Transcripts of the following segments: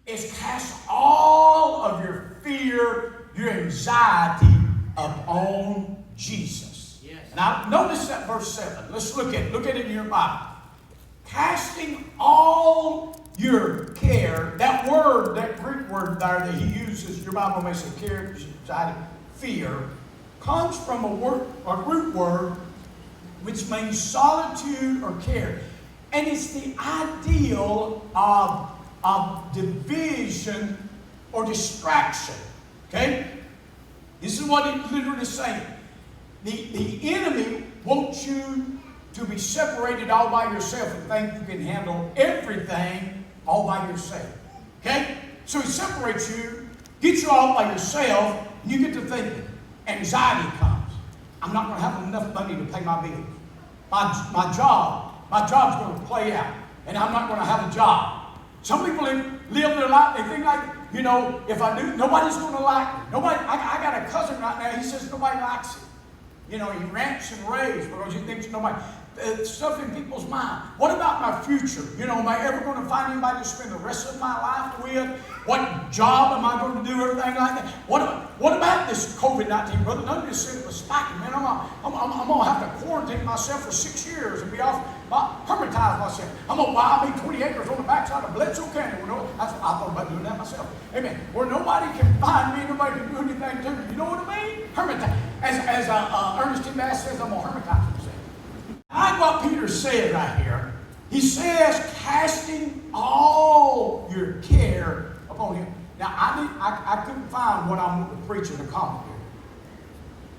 is cast all of your fear, your anxiety upon Jesus. Yes. Now, notice that verse 7. Let's look at it in your Bible. Casting all your care, that word, that Greek word there that he uses, your Bible may say care, anxiety, fear, comes from a root word which means solitude or care. And it's the ideal of division or distraction. Okay? This is what it literally is saying. The enemy wants you to be separated all by yourself and think you can handle everything all by yourself. Okay? So he separates you, gets you all by yourself, and you get to thinking. Anxiety comes. I'm not going to have enough money to pay my bills. My job's going to play out, and I'm not going to have a job. Some people live their life, they think like, you know, if I do, nobody's going to like me. I got a cousin right now, he says nobody likes him. You know, he rants and raves because he thinks nobody. Stuff in people's mind. What about my future? You know, am I ever going to find anybody to spend the rest of my life with? What job am I going to do? Everything like that. What about this COVID-19, brother? None of this shit was spiking, man. I'm going to have to quarantine myself for 6 years and be off, hermitize myself. I'm going to buy me 20 acres on the backside of Bledsoe County. I thought about doing that myself. Amen. Where nobody can find me, nobody can do anything to me. You know what I mean? Hermitize. As Ernest T. Bass says, I'm going to hermitize myself. I like what Peter said right here. He says, casting all your care upon him. Now, I couldn't find what I'm preaching in the commentary.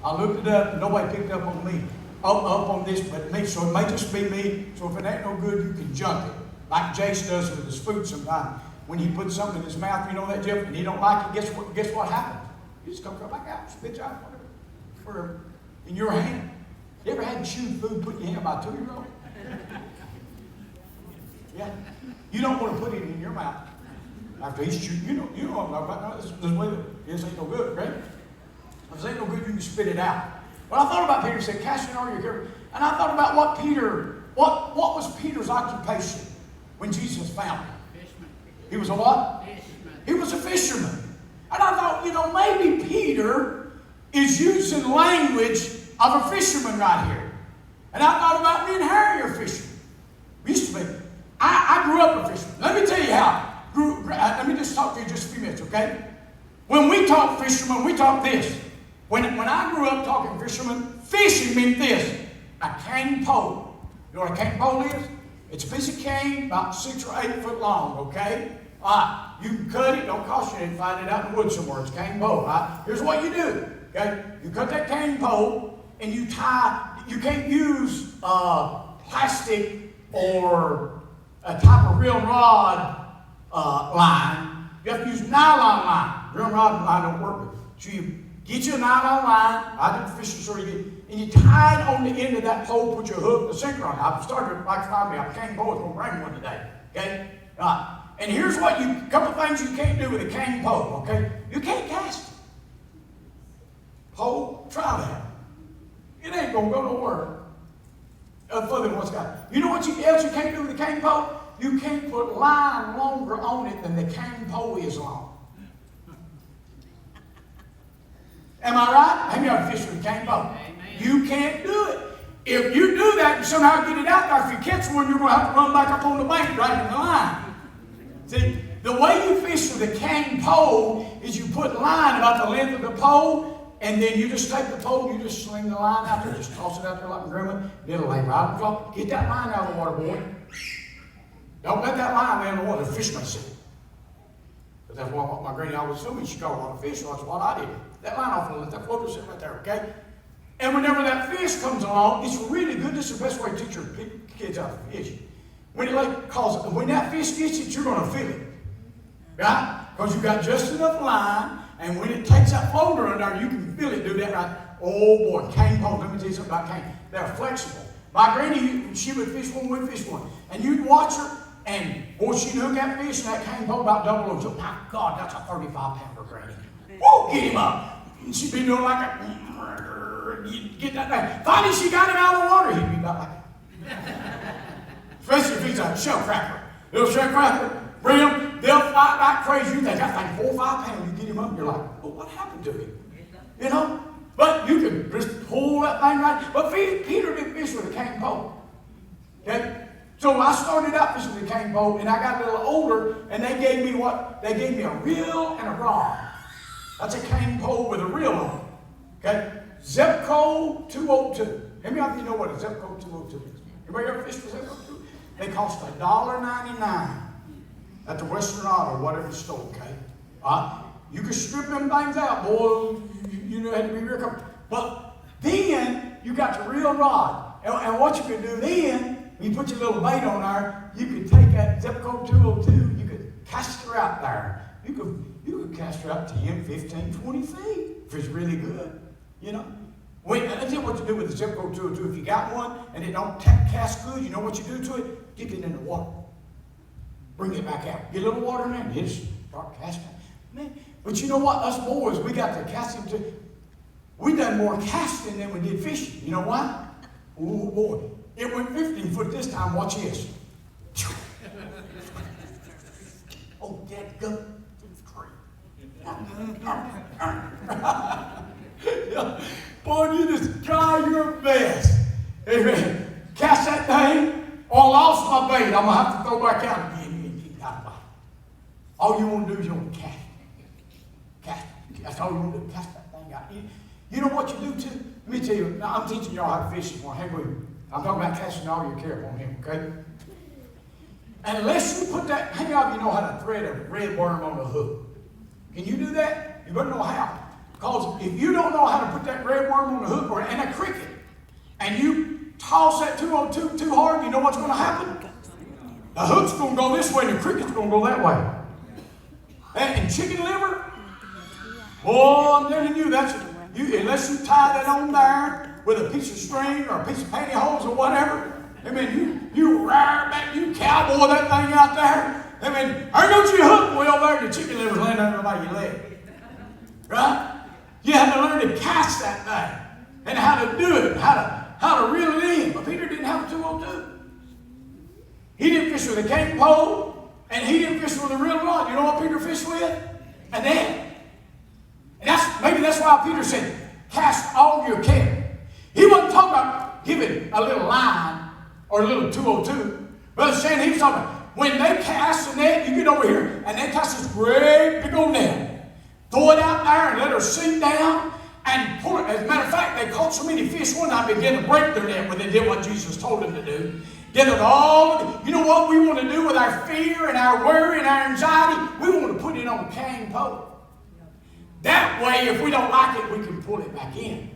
I looked it up, and nobody picked up on me, up on this but me, so it may just be me. So if it ain't no good, you can junk it. Like Jace does with his food sometimes. When he puts something in his mouth, you know that, Jeff, and he don't like it, guess what happens? He just comes right back out, spits out whatever in your hand. You ever had chewed food put in your hand by a 2-year-old? Yeah. You don't want to put it in your mouth after he's chewed. You know what I'm talking about. This way this ain't no good, right? If this ain't no good, you can spit it out. Well, I thought about Peter said, casting all your care. And I thought about what was Peter's occupation when Jesus found him? Fisherman. He was a what? Fisherman. He was a fisherman. And I thought, maybe Peter is using language of a fisherman right here. And I thought about me and Harry are fishermen. We used to be. I grew up a fisherman. Let me tell you how. Let me just talk to you just a few minutes, okay? When we talk fishermen, we talk this. When I grew up talking fishermen, fishing meant this. A cane pole. You know what a cane pole is? It's a piece of cane about 6 or 8 foot long, okay? All right. You can cut it. Don't cost you anything. Find it out in the woods somewhere. It's a cane pole, right? Here's what you do, okay? You cut that cane pole, and you can't use plastic or a type of real rod line. You have to use nylon line. Real rod line don't work. So you get you a nylon line. I did the fishing store. And you tie it on the end of that pole, put your hook, the sinker on it. I've started like find me. I cane pole. It's going to rain one today. Okay? And here's a couple things you can't do with a cane pole. Okay? You can't cast it. Pole, try that. It ain't going to go nowhere further than what's got. You know what else you can't do with the cane pole? You can't put line longer on it than the cane pole is long. Am I right? Have you ever fished with a cane pole? Amen. You can't do it. If you do that and somehow get it out there, if you catch one, you're going to have to run back up on the bank right in the line. See, the way you fish with a cane pole is you put line about the length of the pole, and then you just take the pole, you just sling the line out there, just toss it out there like a grandma, it'll lay right on top. Get that line out of the water, boy. Don't let that line lay in the water. The fish may see it. But that's what my granny always told me. She caught a lot of fish, so that's what I did. That line off and let that floater sit right there, okay? And whenever that fish comes along, it's really good. This is the best way to teach your kids how to fish. When that fish gets it, you're going to feel it. Right? Because you got just enough line. And when it takes that floater under there, you can feel it do that right. Oh boy, cane pole. Let me tell you something about cane. They're flexible. My granny, she would fish one, we'd fish one. And you'd watch her, and boy, she'd hook that fish, and that cane pole about double on. My God, that's a 35-pounder, granny. Woo, get him up. And she'd be doing like a, you'd get that thing. Finally, she got him out of the water. He'd be about like that. Especially if he's a shell cracker. Little shell cracker, bring him. they'll fight like crazy. You think that thing 4 or 5 pounds. You get him up, you're like, well, what happened to him? You know? But you can just pull that thing right. But Peter didn't fish with a cane pole. Okay? So I started out fishing with a cane pole, and I got a little older, and they gave me what? They gave me a reel and a rod. That's a cane pole with a reel on it. Okay? Zepco 202. How many of you know what a Zepco 202 is? Anybody ever fished with Zepco 202? They cost $1.99 at the Western Auto or whatever store, okay? You can strip them things out, boy. You know, had to be real careful. But then you got the real rod. And what you can do then, when you put your little bait on there, you could take that Zepco 202, you could cast her out there. You could cast her out 10, 15, 20 feet if it's really good, you know. Wait, I'll tell you what you do with the Zepco 202. If you got one and it don't cast good, you know what you do to it? Dip it in the water. Bring it back out. Get a little water in there and just start casting. Man, but you know what? Us boys, we got to casting too. We done more casting than we did fishing. You know why? Oh boy. It went 15 foot this time. Watch this. Oh, that good. Boy, you just try your best. Amen. Cast that thing, or lost my bait. I'm going to have to throw back out again. All you want to do is you want to cast. Cast. That's all you want to do. Cast that thing out. You know what you do too? Let me tell you. Now, I'm teaching y'all how to fish this morning. Hang with me. I'm talking about casting all your care upon him, okay? And unless you put that, how many of you know how to thread a red worm on a hook? Can you do that? You better know how. Because if you don't know how to put that red worm on the hook or in a cricket, and you toss that 202 too hard, you know what's going to happen? The hook's going to go this way and the cricket's going to go that way. And chicken liver, boy, I'm telling you, unless you tie that on there with a piece of string or a piece of pantyhose or whatever, I mean, you ride back, you cowboy that thing out there. I mean, there goes your hook way over there, the chicken liver's laying under by your leg. Right? You have to learn to cast that thing and how to do it, how to reel it in. But Peter didn't have a 202. He didn't fish with a cane pole, and he didn't fish with a real rod. You know what Peter fished with? A net. And maybe that's why Peter said, cast all your care. He wasn't talking about giving a little line or a little 202. Brother Shannon, he was talking about when they cast the net, you get over here, and they cast this great big old net. Throw it out there and let her sink down and pull it. As a matter of fact, they caught so many fish one night, began to break their net when they did what Jesus told them to do. Gathered all, you know what we want to do with our fear and our worry and our anxiety? We want to put it on a cane pole. That way, if we don't like it, we can pull it back in.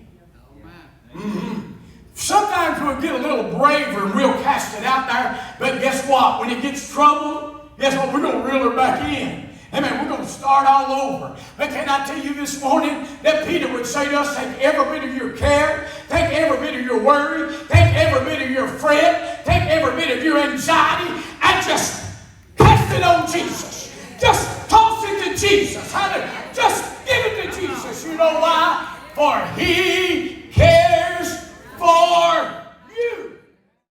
Mm-hmm. Sometimes we'll get a little braver and we'll cast it out there, but guess what? When it gets trouble, guess what? We're going to reel her back in. Amen. We're going to start all over. But can I tell you this morning that Peter would say to us, take every bit of your care, take every bit of your worry, take every bit of your fret, take every bit of your anxiety, and just cast it on Jesus. Just toss it to Jesus. Just give it to Jesus. You know why? For He